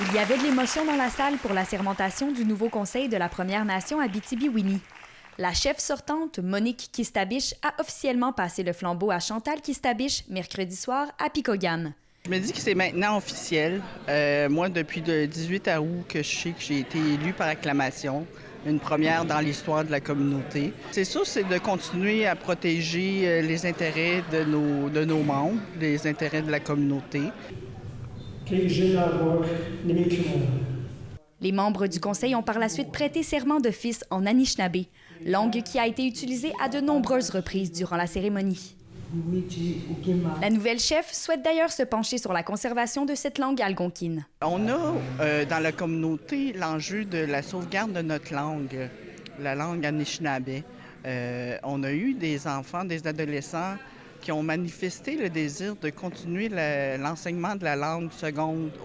Il y avait de l'émotion dans la salle pour la sermentation du nouveau conseil de la Première Nation Abitibi-Winnie. La chef sortante, Monique Kistabiche, a officiellement passé le flambeau à Chantal Kistabiche mercredi soir à Picogan. Je me dis que c'est maintenant officiel. Moi, depuis le 18 août, que je sais que j'ai été élue par acclamation, une première dans l'histoire de la communauté. C'est sûr, c'est de continuer à protéger les intérêts de nos membres, les intérêts de la communauté. Les membres du conseil ont par la suite prêté serment d'office en Anishinaabe, langue qui a été utilisée à de nombreuses reprises durant la cérémonie. La nouvelle chef souhaite d'ailleurs se pencher sur la conservation de cette langue algonquine. On a dans la communauté l'enjeu de la sauvegarde de notre langue, la langue Anishinaabe. On a eu des enfants, des adolescents qui ont manifesté le désir de continuer l'enseignement de la langue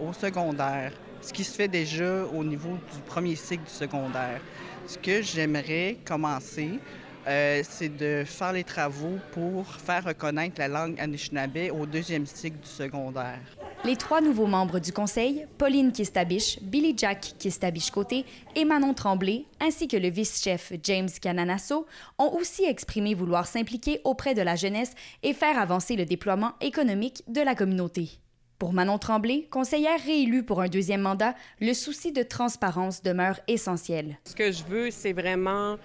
au secondaire, ce qui se fait déjà au niveau du premier cycle du secondaire. Ce que j'aimerais commencer, c'est de faire les travaux pour faire reconnaître la langue Anishinaabe au deuxième cycle du secondaire. Les 3 nouveaux membres du conseil, Pauline Kistabiche, Billy Jack Kistabiche-Côté et Manon Tremblay, ainsi que le vice-chef James Cananasso, ont aussi exprimé vouloir s'impliquer auprès de la jeunesse et faire avancer le déploiement économique de la communauté. Pour Manon Tremblay, conseillère réélue pour un 2e mandat, le souci de transparence demeure essentiel. Ce que je veux, c'est vraiment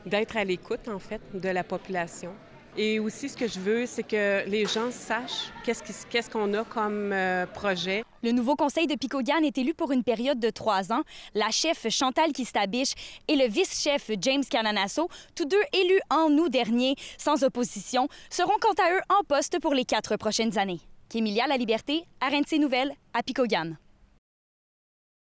d'être à l'écoute, en fait, de la population. Et aussi, ce que je veux, c'est que les gens sachent qu'est-ce qu'on a comme projet. Le nouveau conseil de Picogan est élu pour une période de 3 ans. La chef Chantal Kistabiche et le vice-chef James Cananasso, tous deux élus en août dernier, sans opposition, seront quant à eux en poste pour les 4 prochaines années. Kémilia La Liberté, RNC Nouvelles, à Picogan.